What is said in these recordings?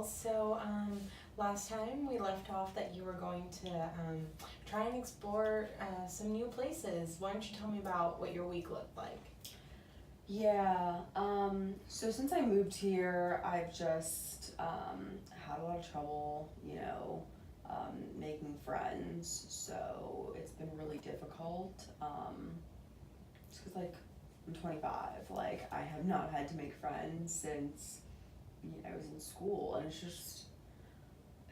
well. So, last time we left off that you were going to try and explore some new places. Why don't you tell me about what your week looked like? Yeah, so since I moved here, I've just had a lot of trouble, making friends. So it's been really difficult. Just because, like, I'm 25. Like, I have not had to make friends since I was in school, and it's just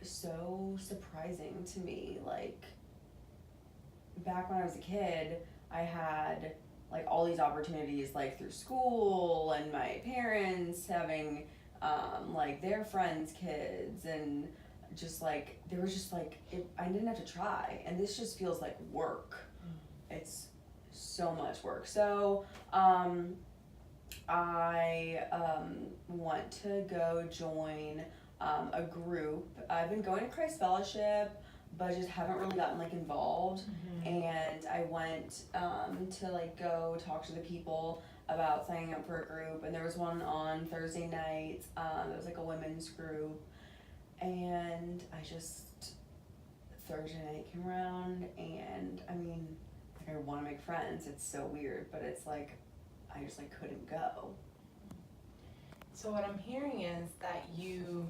so surprising to me. Like, back when I was a kid, I had like all these opportunities, like through school and my parents having like their friends' kids, and just like there was just like I didn't have to try, and this just feels like work. It's so much work. So I want to go join a group. I've been going to Christ Fellowship, but just haven't really gotten like involved. And I went to like go talk to the people about signing up for a group, and there was one on Thursday night. It was like a women's group, and Thursday night came around, and I mean, like, I want to make friends. It's so weird, but it's like I just like couldn't go. So what I'm hearing is that you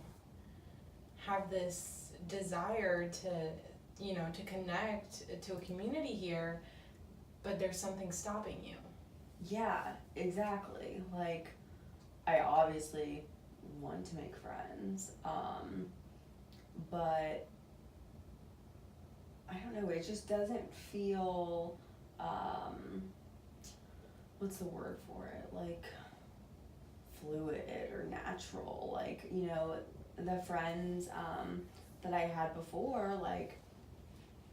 have this desire to connect to a community here, but there's something stopping you. Yeah, exactly. Like, I obviously want to make friends, but I don't know, it just doesn't feel, what's the word for it? Like, fluid or natural. Like, the friends that I had before, like,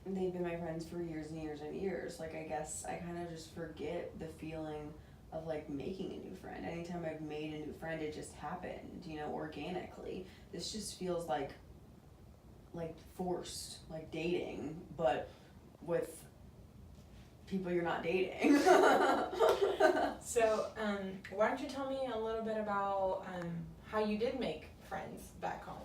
they've been my friends for years and years and years. Like, I guess I kind of just forget the feeling of like making a new friend. Anytime I've made a new friend, it just happened, organically. This just feels like forced, like dating, but with people you're not dating. So, why don't you tell me a little bit about how you did make friends back home?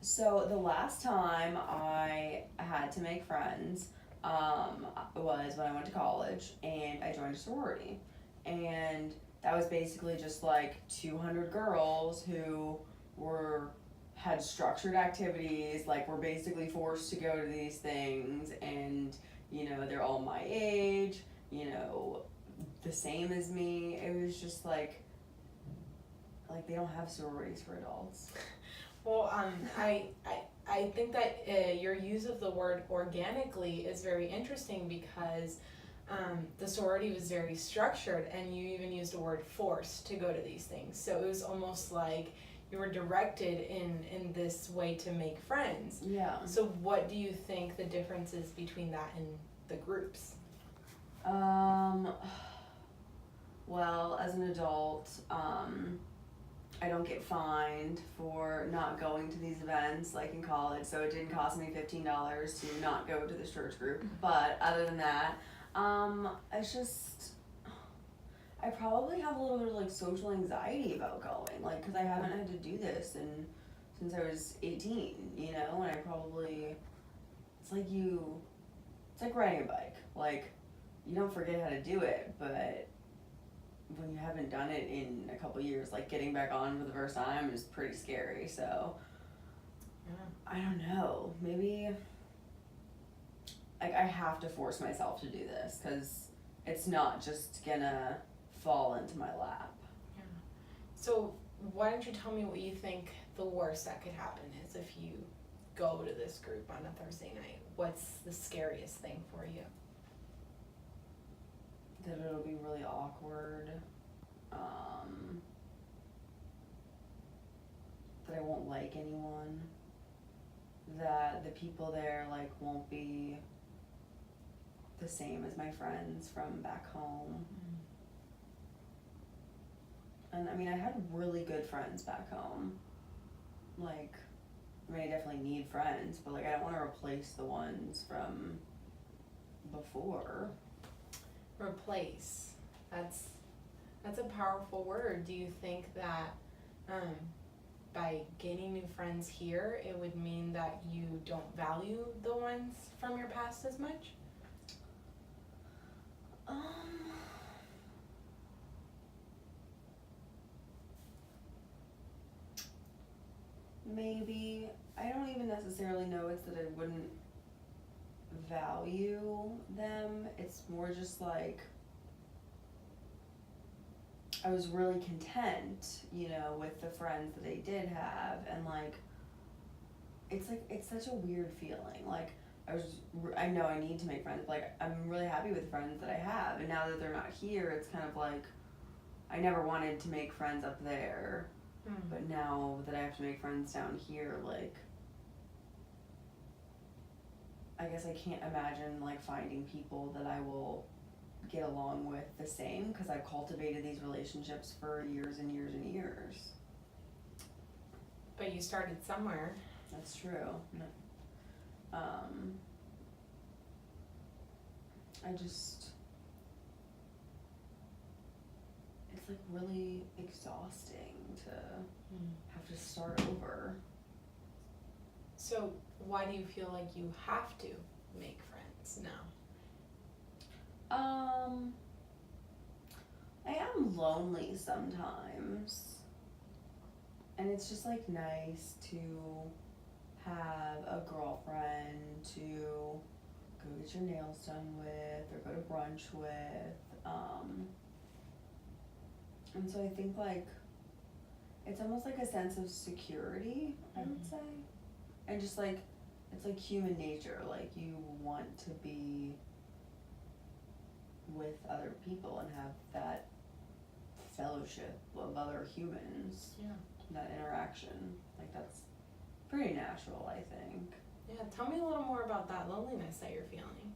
So the last time I had to make friends was when I went to college, and I joined a sorority. And that was basically just like 200 girls who had structured activities, like were basically forced to go to these things, and they're all my age, the same as me. It was just like they don't have sororities for adults. Well, I think that your use of the word organically is very interesting because the sorority was very structured, and you even used the word force to go to these things. So it was almost like you were directed in this way to make friends. Yeah. So what do you think the difference is between that and the groups? Well, as an adult, I don't get fined for not going to these events like in college, so it didn't cost me $15 to not go to this church group. But other than that, it's just, I probably have a little bit of like social anxiety about going, like, because I haven't had to do this since I was 18, and I probably, it's like riding a bike. Like, you don't forget how to do it, but when you haven't done it in a couple years, like getting back on for the first time is pretty scary. So I don't know, maybe like I have to force myself to do this, because it's not just gonna fall into my lap. Yeah. So why don't you tell me what you think the worst that could happen is if you go to this group on a Thursday night? What's the scariest thing for you? That it'll be really awkward, that I won't like anyone, that the people there like won't be the same as my friends from back home. And I mean, I had really good friends back home. Like, I mean, I definitely need friends, but like I don't want to replace the ones from before. Replace. That's That's a powerful word. Do you think that um, by gaining new friends here, it would mean that you don't value the ones from your past as much? Um, Maybe. I don't even necessarily know it's that I wouldn't value them. It's more just like I was really content, with the friends that I did have, and like it's such a weird feeling. Like I know I need to make friends, but like I'm really happy with the friends that I have, and now that they're not here, it's kind of like I never wanted to make friends up there, but now that I have to make friends down here, like I guess I can't imagine like finding people that I will get along with the same, because I've cultivated these relationships for years and years and years. But you started somewhere. That's true. I just, it's like really exhausting to have to start over. So why do you feel like you have to make friends now? I am lonely sometimes, and it's just like nice to have a girlfriend to go get your nails done with or go to brunch with, and so I think like it's almost like a sense of security, I would say, and just like it's like human nature, like you want to be with other people and have that fellowship of other humans. Yeah. That interaction, like that's pretty natural, I think. Yeah, tell me a little more about that loneliness that you're feeling.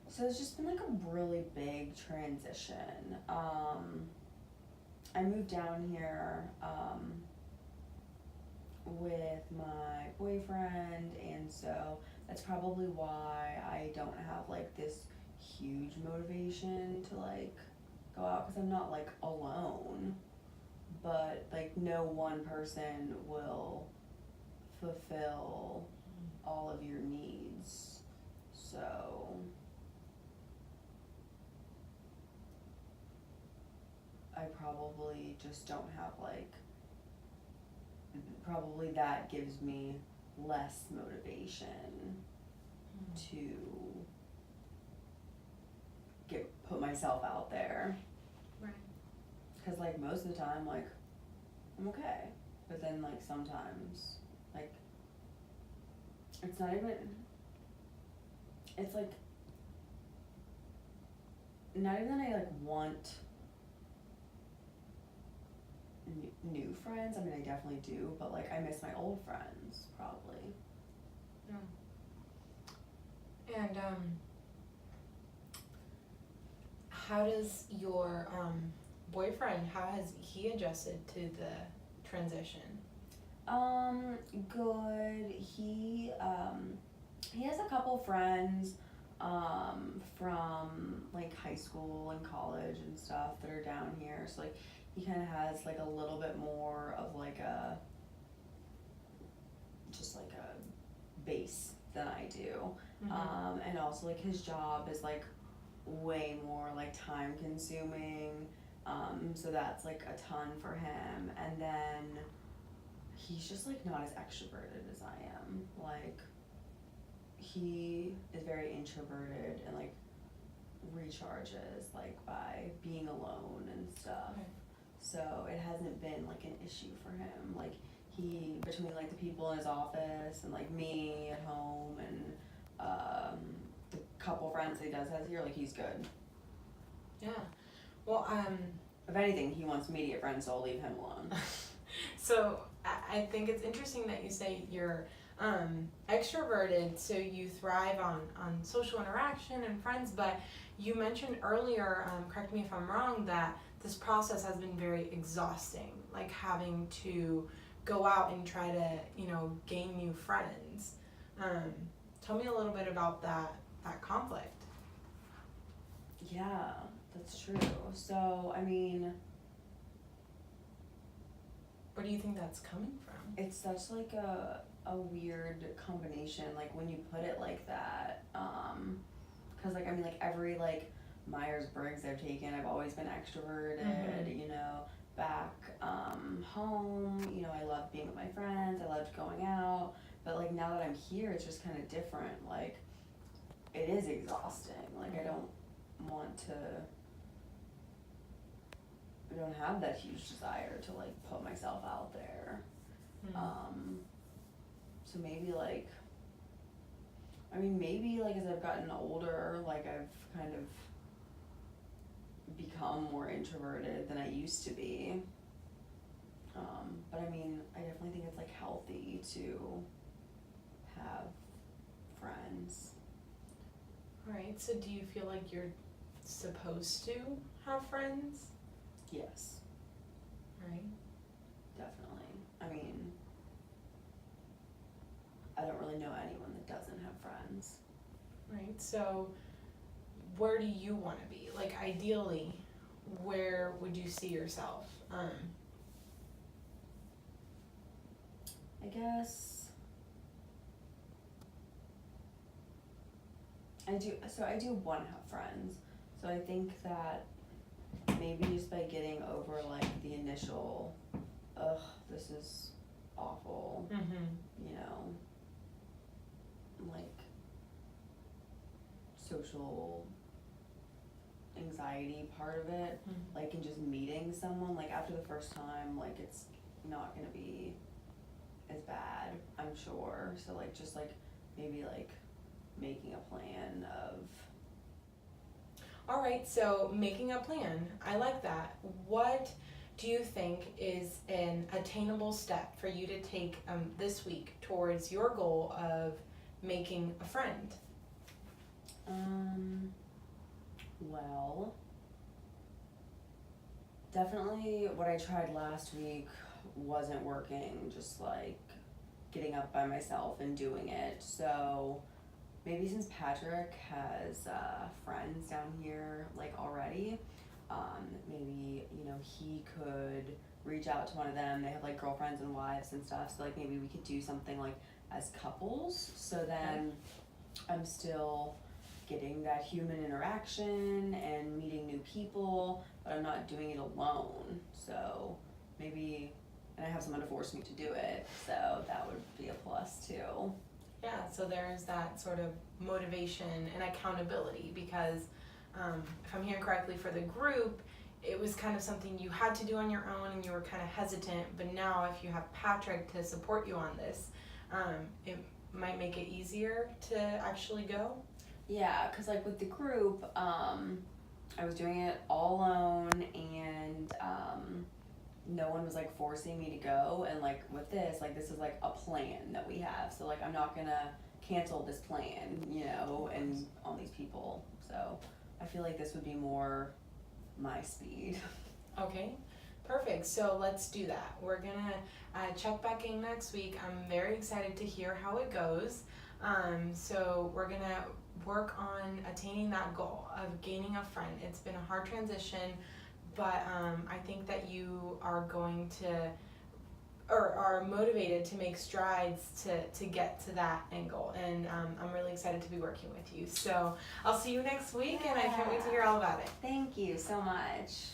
So it's just been like a really big transition. I moved down here with my boyfriend, and so that's probably why I don't have like this huge motivation to like go out, because I'm not like alone, but like no one person will fulfill all of your needs. So I probably just don't have like, probably that gives me less motivation to put myself out there. Right. Because like most of the time, like I'm okay, but then like sometimes, like it's not even, it's like not even that I like want new friends. I mean, I definitely do, but like I miss my old friends probably. Yeah. And how does your boyfriend, how has he adjusted to the transition? Good. He has a couple friends from like high school and college and stuff that are down here. So like he kind of has like a little bit more of like a just like a base than I do. And also like his job is like way more like time consuming. So that's like a ton for him. And then he's just like not as extroverted as I am. Like he is very introverted and like recharges like by being alone and stuff. Okay. So it hasn't been like an issue for him. Like he, between like the people in his office and like me at home and the couple friends that he does have here, like he's good. Yeah. Well, if anything, he wants me to get friends, so I'll leave him alone. So I think it's interesting that you say you're extroverted, so you thrive on social interaction and friends, but you mentioned earlier, correct me if I'm wrong, that this process has been very exhausting, like having to go out and try to, gain new friends. Tell me a little bit about that conflict. Yeah, That's true. So, I mean, Where do you think that's coming from? it's such like a weird combination, like when you put it like that. Cause like, I mean, like every like Myers-Briggs I've taken, I've always been extroverted, you know, back, home, you know, I loved being with my friends, I loved going out, but like now that I'm here, it's just kind of different, like, it is exhausting, like I don't have that huge desire to like put myself out there. So maybe like, I mean, maybe like as I've gotten older, like I've kind of become more introverted than I used to be. But I mean, I definitely think it's like healthy to have friends. Alright, so do you feel like you're supposed to have friends? Yes, Right? definitely. I mean, I don't really know anyone that doesn't have friends. Right, so where do you want to be? Like ideally, where would you see yourself? I guess I do want to have friends. So I think that maybe just by getting over like the initial, ugh, this is awful, you know, like social anxiety part of it, like in just meeting someone, like after the first time, like it's not gonna be as bad, I'm sure. So like just like maybe like making a plan of. Alright, so making a plan. I like that. What do you think is an attainable step for you to take this week towards your goal of making a friend? Well, definitely what I tried last week wasn't working, just like getting up by myself and doing it. So maybe since Patrick has friends down here like already, maybe, you know, he could reach out to one of them. They have like girlfriends and wives and stuff, so like maybe we could do something like as couples, so then I'm still getting that human interaction and meeting new people, but I'm not doing it alone. So maybe, and I have someone to force me to do it, so that would be a plus too. Yeah, so there's that sort of motivation and accountability because if I'm hearing correctly for the group, it was kind of something you had to do on your own and you were kind of hesitant, but now if you have Patrick to support you on this, it might make it easier to actually go. Yeah, because like with the group, I was doing it all alone and no one was like forcing me to go, and like with this, like this is like a plan that we have, so like I'm not gonna cancel this plan, you know, and on these people, so I feel like this would be more my speed. Okay, perfect. So let's do that. We're gonna check back in next week. I'm very excited to hear how it goes. So we're gonna work on attaining that goal of gaining a friend. It's been a hard transition, but I think that you are going to, or are motivated to make strides to get to that end goal. And I'm really excited to be working with you. So I'll see you next week, and I can't wait to hear all about it. Thank you so much.